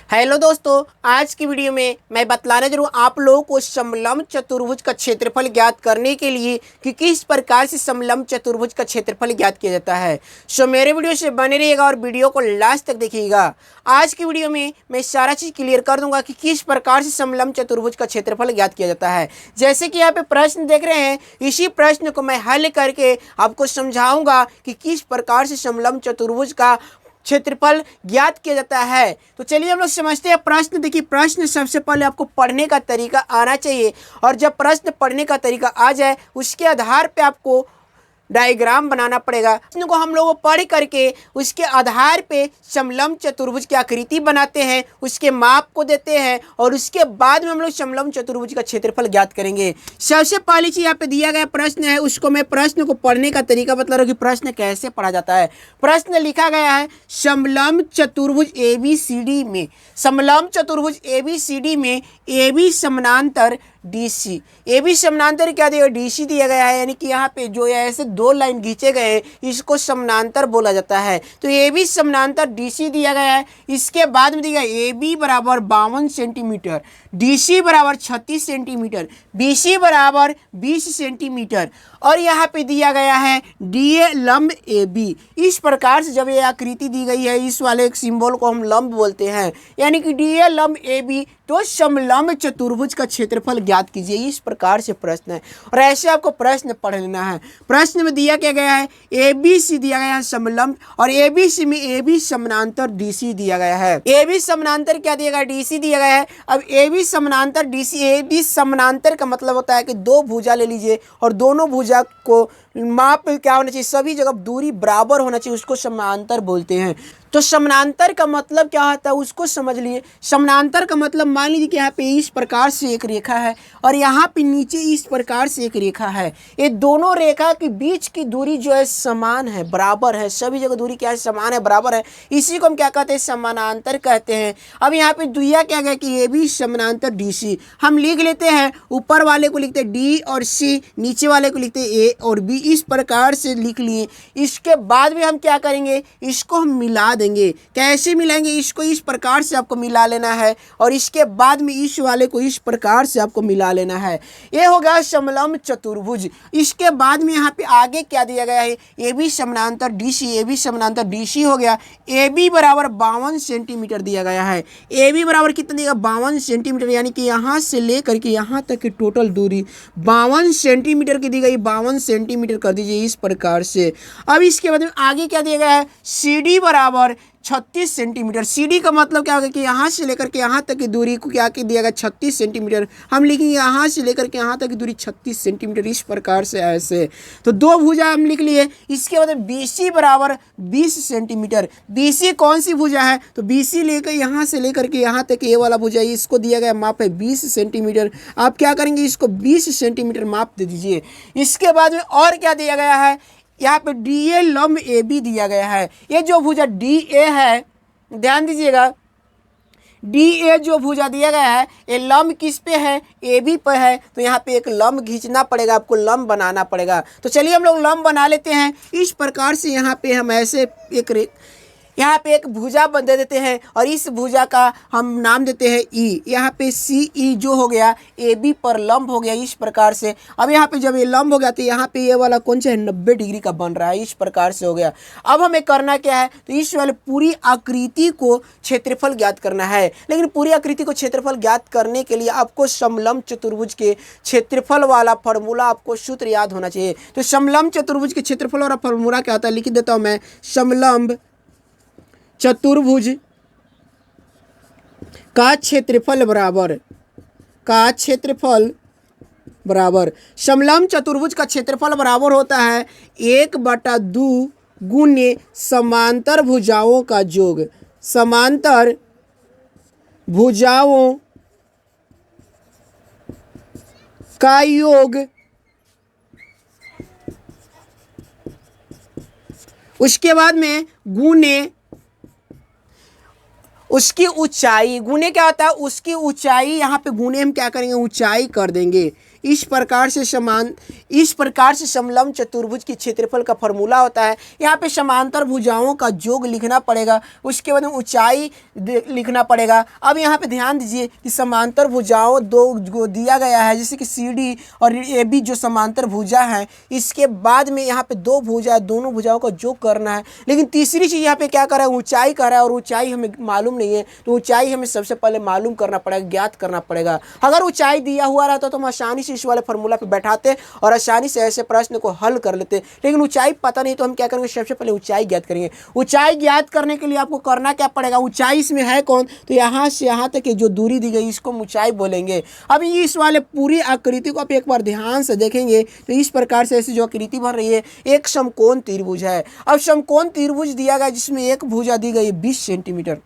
Hello दोस्तों, आज की वीडियो में मैं बतलाने जरूर आप लोगों को समलंब चतुर्भुज का क्षेत्रफल ज्ञात करने के लिए कि किस प्रकार से समलंब चतुर्भुज का क्षेत्रफल ज्ञात किया जाता है। सो मेरे वीडियो से बने रहिएगा और वीडियो को लास्ट तक देखिएगा। आज की वीडियो में मैं सारा चीज़ क्लियर कर दूंगा कि किस प्रकार से समलंब चतुर्भुज का क्षेत्रफल ज्ञात किया जाता है। जैसे कि यहाँ पे प्रश्न देख रहे हैं, इसी प्रश्न को मैं हल करके आपको समझाऊंगा कि किस प्रकार से समलंब चतुर्भुज का क्षेत्रफल ज्ञात किया जाता है। तो चलिए हम लोग समझते हैं प्रश्न। देखिए, प्रश्न सबसे पहले आपको पढ़ने का तरीका आना चाहिए और जब प्रश्न पढ़ने का तरीका आ जाए उसके आधार पे आपको डायग्राम बनाना पड़ेगा। प्रश्न को हम लोग पढ़ करके उसके आधार पे समलंब चतुर्भुज की आकृति बनाते हैं, उसके माप को देते हैं और उसके बाद में हम लोग समलंब चतुर्भुज का क्षेत्रफल ज्ञात करेंगे। सबसे पहली चीज यहाँ पे दिया गया प्रश्न है, उसको मैं प्रश्न को पढ़ने का तरीका बता रहा हूँ कि प्रश्न कैसे पढ़ा जाता है। प्रश्न लिखा गया है समलंब चतुर्भुज ABCD में, समलंब चतुर्भुज ABCD में AB समानांतर DC, AB समानांतर क्या दिया गया, DC दिया गया है, यानी कि यहाँ पे जो ऐसे दो लाइन खींचे गए हैं इसको समानांतर बोला जाता है। तो AB समानांतर DC दिया गया है। इसके बाद में दिया AB बराबर 52 सेंटीमीटर, DC बराबर 36 सेंटीमीटर, BC बराबर 20 सेंटीमीटर और यहाँ पे दिया गया है DA लंब AB। इस प्रकार से जब ये आकृति दी गई है, इस वाले सिंबल को हम लंब बोलते हैं, यानी कि DA लंब AB। तो समलंब चतुर्भुज का क्षेत्रफल ज्ञात कीजिए, इस प्रकार से प्रश्न है और ऐसे आपको प्रश्न पढ़ लेना है। प्रश्न में दिया क्या गया है, ABC दिया गया है समलंब और ABC में AB समानांतर DC दिया गया है। AB समानांतर क्या दिया गया, DC दिया गया है। अब AB समानांतर DC, AB समानांतर का मतलब होता है कि दो भुजा ले लीजिए और दोनों भुजा को माप क्या होना चाहिए, सभी जगह दूरी बराबर होना चाहिए, उसको समानांतर बोलते हैं। तो समानांतर का मतलब क्या होता है उसको समझ लिए। समानांतर का मतलब मान लीजिए कि यहाँ पे इस प्रकार से एक रेखा है और यहाँ पे नीचे इस प्रकार से एक रेखा है। ये दोनों रेखा के बीच की दूरी जो है समान है, बराबर है, सभी जगह दूरी क्या है, समान है, बराबर है। इसी को हम क्या कहते हैं, समानांतर कहते हैं। अब यहाँ पे दुइया क्या गया कि ये भी समानांतर DC। हम लिख लेते हैं, ऊपर वाले को लिखते हैं D और C, नीचे वाले को लिखते हैं A और B। इस प्रकार से लिख लिए। इसके बाद में हम क्या करेंगे, इसको हम मिला देंगे। कैसे मिलाएंगे, इसको इस प्रकार से आपको मिला लेना है और इसके बाद में इस वाले को इस प्रकार से आपको मिला लेना है। ये हो गया समलंब चतुर्भुज। इसके बाद में यहाँ पे आगे क्या दिया गया है, AB समानांतर DC, AB समानांतर DC हो गया। AB बराबर 52 सेंटीमीटर दिया गया है। AB बराबर कितना दिया, 52 सेंटीमीटर, यानी कि यहाँ से लेकर के यहाँ तक की टोटल दूरी 52 सेंटीमीटर की दी गई। 52 सेंटीमीटर कर दीजिए इस प्रकार से। अब इसके बाद में आगे क्या दिया गया है, CD बराबर 36 सेंटीमीटर। CD का मतलब क्या होगा कि यहाँ से लेकर के यहाँ तक की दूरी को क्या दिया गया, 36 सेंटीमीटर। हम लिखेंगे यहाँ से लेकर के यहाँ तक की दूरी 36 सेंटीमीटर, इस प्रकार से ऐसे। तो दो भुजा हम लिख लिए। इसके बाद BC बराबर 20 सेंटीमीटर। BC कौन सी भुजा है, तो BC लेकर यहाँ से लेकर के यहाँ तक ये वाला भुजा, इसको दिया गया माप है 20 सेंटीमीटर। आप क्या करेंगे, इसको 20 सेंटीमीटर माप दे दीजिए। इसके बाद में और क्या दिया गया है, यहाँ पे DA लंब AB दिया गया है। ये जो भुजा DA है, ध्यान दीजिएगा, DA जो भुजा दिया गया है ये लंब किस पे है, AB पे है। तो यहाँ पे एक लंब खींचना पड़ेगा, आपको लंब बनाना पड़ेगा। तो चलिए हम लोग लंब बना लेते हैं। इस प्रकार से यहाँ पे हम ऐसे यहाँ पे एक भुजा दे देते हैं और इस भुजा का हम नाम देते हैं E। यहाँ पे CE जो हो गया AB पर लंब हो गया, इस प्रकार से। अब यहाँ पे जब ये लंब हो गया तो यहाँ पे ये वाला कौन सा है, 90 डिग्री का बन रहा है, इस प्रकार से हो गया। अब हमें करना क्या है, तो इस वाले पूरी आकृति को क्षेत्रफल ज्ञात करना है। लेकिन पूरी आकृति को क्षेत्रफल ज्ञात करने के लिए आपको समलंब चतुर्भुज के क्षेत्रफल वाला फॉर्मूला, आपको सूत्र याद होना चाहिए। तो समलंब चतुर्भुज के क्षेत्रफल वाला फॉर्मूला क्या होता है, लिख देता हूँ मैं। समलंब चतुर्भुज का क्षेत्रफल बराबर समलंब चतुर्भुज का क्षेत्रफल बराबर होता है 1/2 गुने समांतर भुजाओं का योग। समांतर भुजाओं का योग, उसके बाद में गुने उसकी ऊंचाई। गुने क्या होता है, उसकी ऊंचाई। यहाँ पे गुने हम क्या करेंगे, ऊंचाई कर देंगे। इस प्रकार से समलंब चतुर्भुज के क्षेत्रफल का फॉर्मूला होता है। यहाँ पे समांतर भुजाओं का योग लिखना पड़ेगा, उसके बाद में ऊंचाई लिखना पड़ेगा। अब यहाँ पे ध्यान दीजिए कि समांतर भुजाओं दो दिया गया है, जैसे कि CD और AB जो समांतर भुजा है, इसके बाद में यहाँ पे दो भुजा, दोनों भुजाओं का योग करना है। लेकिन तीसरी चीज़ यहाँ पे क्या कर रहा है, ऊंचाई कर रहा है, और ऊंचाई हमें मालूम नहीं है, तो ऊंचाई हमें सबसे पहले मालूम करना पड़ेगा, ज्ञात करना पड़ेगा। अगर ऊंचाई दिया हुआ रहता तो हम आसानी से इस वाले फॉर्मूला पे बैठाते और आसानी से ऐसे प्रश्न को हल कर लेते, लेकिन ऊंचाई पता नहीं तो हम क्या करेंगे, सबसे पहले ऊंचाई ज्ञात करेंगे। ऊंचाई ज्ञात करने के लिए आपको करना क्या पड़ेगा, ऊंचाई इसमें है कौन, तो यहाँ से यहाँ तक की जो दूरी दी गई इसको ऊंचाई बोलेंगे। अब इस वाले पूरी आकृति को आप एक बार ध्यान से देखेंगे तो इस प्रकार से ऐसी जो आकृति बन रही है, एक समकोण त्रिभुज है। अब समकोण त्रिभुज दिया गया जिसमें एक भुजा दी गई 20 सेंटीमीटर,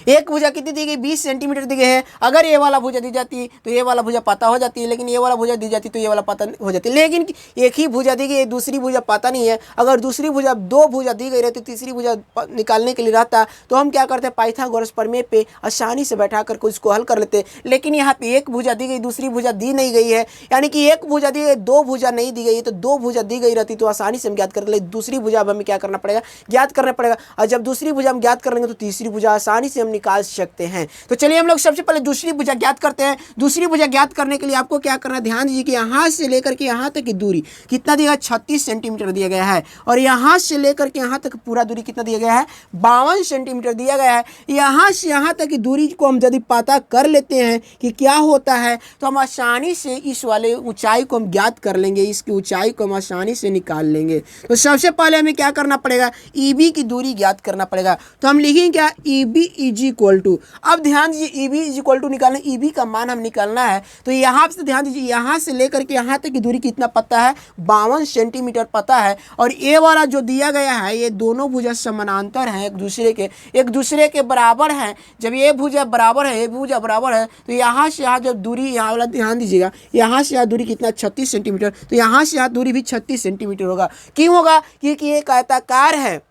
एक भुजा कितनी दी गई, 20 सेंटीमीटर दी गई है। अगर ये वाला भुजा दी जाती तो ये वाला भुजा पता हो जाती है, लेकिन ये वाला भुजा दी जाती तो ये वाला पता हो जाती है। लेकिन एक ही भुजा दी गई, दूसरी भुजा पता नहीं है। अगर दूसरी भुजा, दो भुजा दी गई रहती, तीसरी भुजा निकालने के लिए रहता तो हम क्या करते हैं, पाइथागोरस प्रमेय पे आसानी से बैठा कर उसको हल कर लेते। लेकिन यहाँ पे एक भुजा दी गई, दूसरी भुजा दी नहीं गई है, यानी कि एक भुजा दी गई, दो भुजा नहीं दी गई है, तो दो भुजा दी गई रहती तो आसानी से हम ज्ञात कर ले। दूसरी भुजा अब हमें क्या करना पड़ेगा, ज्ञात करना पड़ेगा। और जब दूसरी भुजा हम ज्ञात कर लेंगे तो तीसरी भुजा आसानी से हम निकाल सकते हैं। तो चलिए हम लोग सबसे पहले दूसरी भुजा ज्ञात करते हैं। दूसरी भुजा ज्ञात करने के लिए आपको क्या करना है, ध्यान दीजिए कि यहाँ से लेकर के यहाँ तक की दूरी कितना दिया गया, 36 सेंटीमीटर दिया गया है। और यहाँ से लेकर के यहाँ तक पूरा दूरी कितना दिया गया है, 52 सेंटीमीटर दिया गया है। यहाँ से यहाँ तक की दूरी को हम यदि पता कर लेते हैं कि क्या होता है, तो हम आसानी से इस वाले ऊंचाई को हम ज्ञात कर लेंगे, इसकी ऊंचाई को हम आसानी से निकाल लेंगे। तो सबसे पहले हमें क्या करना पड़ेगा, EB की दूरी ज्ञात करना पड़ेगा। तो हम लिखेंगे क्या, EB इज इक्वल टू, अब ध्यान दीजिए EB इज इक्वल टू निकालना, EB का मान हम निकालना है। तो यहाँ से ध्यान दीजिए, यहाँ से लेकर के यहाँ तक की दूरी कितना पता है, 52 सेंटीमीटर पता है। और ये वाला जो दिया गया है, ये दोनों भुजा समानांतर हैं, एक दूसरे के बराबर हैं। जब ये भुजा बराबर है, ये भुजा बराबर है, तो यहाँ से यहाँ जब दूरी, यहाँ वाला ध्यान दीजिएगा, यहाँ से यहाँ दूरी कितना, 36 सेंटीमीटर। तो यहाँ से यहाँ दूरी भी 36 सेंटीमीटर होगा। क्यों होगा, क्योंकि एक आयताकार है,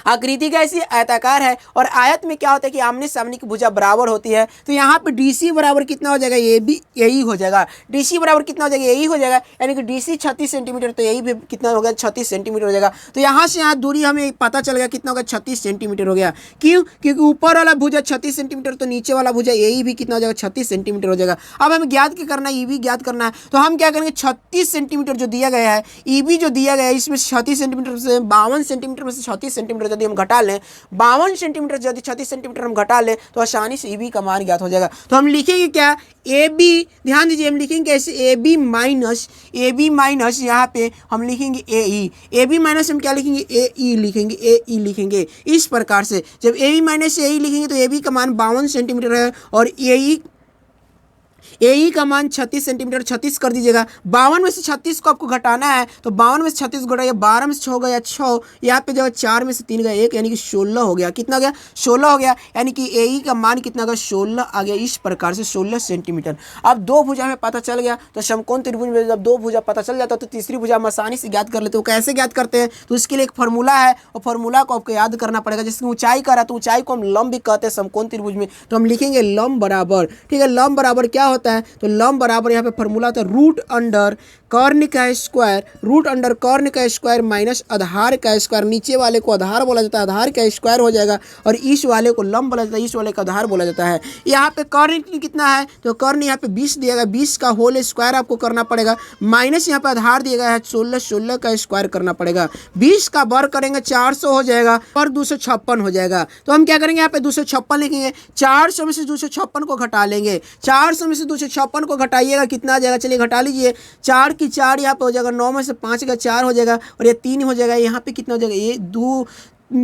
आकृति कैसी, आयताकार है। और आयत में क्या होता है कि आमने सामने की भुजा बराबर होती है। तो यहाँ पे DC बराबर कितना हो जाएगा, ये भी यही हो जाएगा। DC बराबर कितना हो जाएगा, यही हो जाएगा, यानी कि DC 36 सेंटीमीटर, तो यही भी कितना हो गया, 36 सेंटीमीटर हो जाएगा। तो यहाँ से यहाँ दूरी हमें पता चल गया कितना होगा, 36 सेंटीमीटर हो गया। क्यों, क्योंकि ऊपर वाला भुजा 36 सेंटीमीटर, तो नीचे वाला भुजा यही भी कितना हो जाएगा, 36 सेंटीमीटर हो जाएगा। अब हमें ज्ञात क्या करना है, EB ज्ञात करना है। तो हम क्या करेंगे, 36 सेंटीमीटर जो दिया गया है, EB जो दिया गया है, इसमें 36 सेंटीमीटर से 52 सेंटीमीटर में से 36 सेंटीमीटर यदि हम घटा लें, 52 सेंटीमीटर यदि 36 सेंटीमीटर हम घटा लें, तो आसानी से EB का मान ज्ञात हो जाएगा। तो हम लिखेंगे क्या, AB, ध्यान दीजिए हम लिखेंगे कैसे, AB माइनस यहाँ पे हम लिखेंगे AB माइनस हम क्या लिखेंगे, AE लिखेंगे। इस प्रकार से जब AB माइनस AE लिखेंगे तो AB का मान 52 सेंटीमीटर है और AE का मान 36 सेंटीमीटर, 36 कर दीजिएगा। 52 में से 36 को आपको घटाना है, तो 52 में से 36 घटाइए, 12 में से 6 गया 6, यहाँ पे जो 4 में से 3 गया 1, यानी कि 16 हो गया। कितना गया, 16 हो गया, यानी कि AE का मान कितना गया, 16 आ गया। इस प्रकार से 16 सेंटीमीटर। अब दो भुजा में पता चल गया, तो समकोण त्रिभुज में जब दो भुजा पता चल जाता है तो तीसरी भुजा हम आसानी से ज्ञात कर लेते हैं। कैसे ज्ञात करते हैं, तो इसके लिए एक फॉर्मूला है, और फॉर्मूला को आपको याद करना पड़ेगा। जिसकी ऊंचाई का रहा तो ऊंचाई को हम लंब भी कहते हैं समकोण त्रिभुज में, तो हम लिखेंगे लंब बराबर, ठीक है। लंब बराबर क्या होता है, तो लंब बराबर यहाँ पे फॉर्मूला होता है रूट अंडर कर्ण का स्क्वायर माइनस आधार का स्क्वायर। नीचे वाले को आधार बोला जाता है, आधार का स्क्वायर हो जाएगा, और इस वाले को लंब बोला जाता है, इस वाले का आधार बोला जाता है। यहाँ पे कर्ण कितना है, तो कर्ण यहाँ पे 20 दिया गया, 20 का होल स्क्वायर आपको करना पड़ेगा, माइनस यहाँ पे आधार दिया गया है 16 का स्क्वायर करना पड़ेगा। 20 का वर्ग करेंगे 400 हो जाएगा और 256 हो जाएगा। तो हम क्या करेंगे, यहाँ पे 256 लिखेंगे, 400 में से 256 को घटा लेंगे। 400 में से 256 को घटाइएगा, कितना आ जाएगा, चलिए घटा लीजिए। 4 की 4 यहाँ पे हो जाएगा, 9 में से 5 का 4 हो जाएगा, और ये 3 हो जाएगा। यहाँ पे कितना हो जाएगा, ये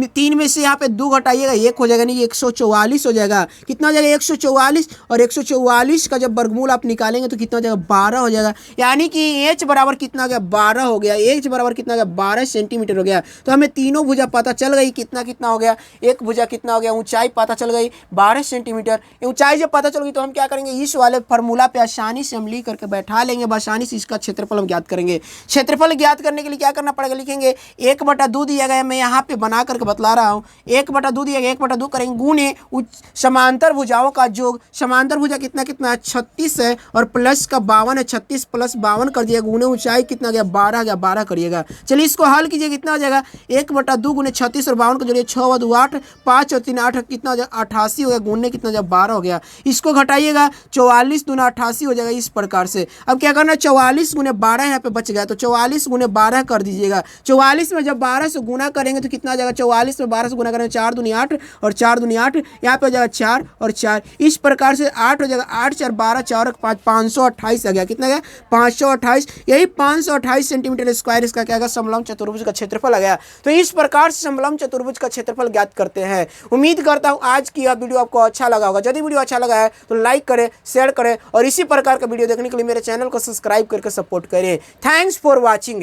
3 में से यहाँ पे 2 घटाइएगा 1 हो जाएगा, नहीं 144 हो जाएगा। कितना हो जाएगा, 144, और 144 का जब वर्गमूल आप निकालेंगे तो कितना हो जाएगा, 12 हो जाएगा। यानी कि H बराबर कितना हो गया, 12 हो गया। H बराबर कितना हो गया, 12 सेंटीमीटर हो गया। तो हमें तीनों भुजा पता चल गई, कितना कितना हो गया, एक भुजा कितना हो गया, ऊंचाई पता चल गई 12 सेंटीमीटर। ऊंचाई जब पता चल गई तो हम क्या करेंगे, इस वाले फार्मूला पे आसानी से हम लिख करके बैठा लेंगे, आसानी से इसका क्षेत्रफल हम ज्ञात करेंगे। क्षेत्रफल ज्ञात करने के लिए क्या करना पड़ेगा, लिखेंगे 1/2 दिया गया, मैं यहाँ पे बना करके बतला रहा हूँ। 1/2 दिया, 1/2 करेंगे गुने समांतर भुजाओं का योग। समांतर भुजा कितना कितना है 36 है और प्लस का 52 है। 36 + 52 कर दिया गुने ऊंचाई कितना गया 12 गया 12 करिएगा। चलिए इसको हल कीजिए कितना हो जाएगा 1/2 गुने 36 और 52 को जोड़िए 6 व 2 8 5 और 3 8 कितना हो जाएगा 88 हो गया गुने कितना हो जाएगा 12 हो गया। इसको घटाइएगा 44 दूना 88 हो जाएगा इस प्रकार से। अब क्या करना 44 गुने 12 यहाँ पे बच गया तो 44 गुने 12 कर दीजिएगा। 44 में जब 12 से गुना करेंगे तो कितना आ जाएगा 44 में 12 से गुना करेंगे 4 दूनी 8 और 4 दूनी 8 यहाँ पे हो जाएगा 4 और 4 इस प्रकार से 8 हो जाएगा 8 4 12 4 5 528 आ गया कितना गया 528। यही 528 सेंटीमीटर स्क्वायर इसका क्या है समलंब चतुर्भुज का क्षेत्रफल आ गया। तो इस प्रकार से समलंब चतुर्भुज का क्षेत्रफल ज्ञात करते हैं। उम्मीद करता हूँ आज की यह वीडियो आपको अच्छा लगा होगा। यदि वीडियो अच्छा लगा है तो लाइक करें, शेयर करें और इसी प्रकार का वीडियो देखने के लिए मेरे चैनल को सब्सक्राइब करके सपोर्ट करें। Thanks for watching.